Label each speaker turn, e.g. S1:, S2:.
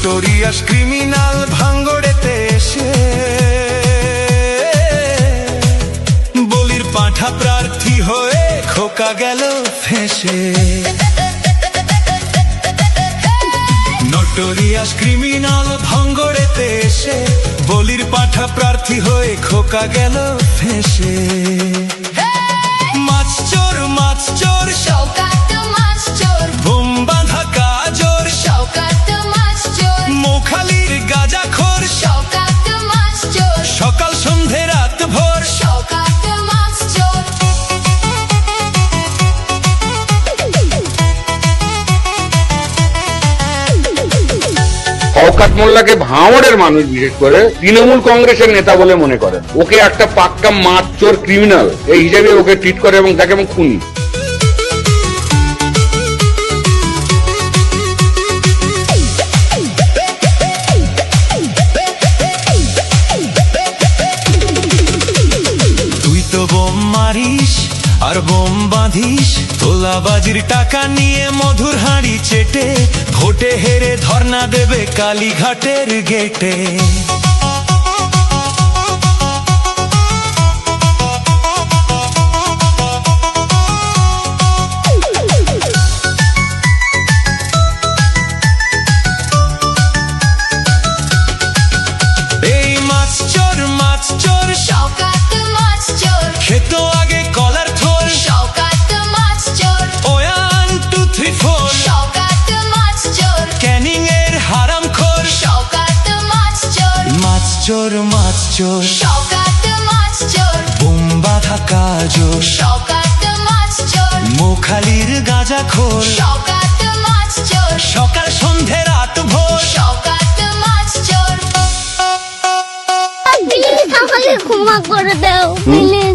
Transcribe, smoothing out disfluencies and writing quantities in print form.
S1: Notorious criminal ভাঙ্গড়েতে এসে বলির পাঁঠা প্রার্থী হয়ে খোকা গেল ফেঁসে। নোটোরিয়াস ক্রিমিনাল ভাঙ্গড়েতে এসে বলির পাঁঠা প্রার্থী হয়ে খোকা গেল ফেঁসে। মাছ চোর
S2: শওকাত মাছ চোর,
S1: বোম বাঁধা কাজর
S2: শওকাত মাছ চোর,
S1: মোখালির গাঁজাখোর
S2: শওকাত মাছ চোর,
S1: সকাল সন্ধে রাত ভোর
S2: শওকাত মাছ চোর।
S3: শওকত মোল্লাকে ভাঙড়ের মানুষ বিশেষ করে তৃণমূল কংগ্রেসের নেতা বলে মনে করেন। ওকে একটা পাক্কা মাছ চোর ক্রিমিনাল এই হিসেবে ওকে ট্রিট করে এবং তাকে এবং খুনি।
S1: তুই তো বোম মারিস আর বোম বাঁধিস, তোলাবাজির টাকা নিয়ে মধুর হাঁড়ি চেটে ভোটে হেরে ধর্ণা দেবে কালীঘাটের গেটে। এই মাছ চোর
S2: শওকাত মাছ চোর,
S1: খেত আগে কলার থোল,
S2: শওকাত মাছ চোর,
S1: 1 2 3 4
S2: শওকাত মাছ চোর,
S1: ক্যানিং এর হারামখোর।
S2: শওকাত মাছ চোর,
S1: মাছ চোর
S2: শওকাত মাছ চোর,
S1: বোম বাঁধা কাজর
S2: শওকাত মাছ চোর,
S1: মোখালির গাঁজাখোর
S2: শওকাত মাছ চোর,
S1: সকাল সন্ধে রাত ভোর
S2: শওকাত মাছ চোর।
S4: প্লিজ আমাকে ক্ষমা করে দাও প্লিজ।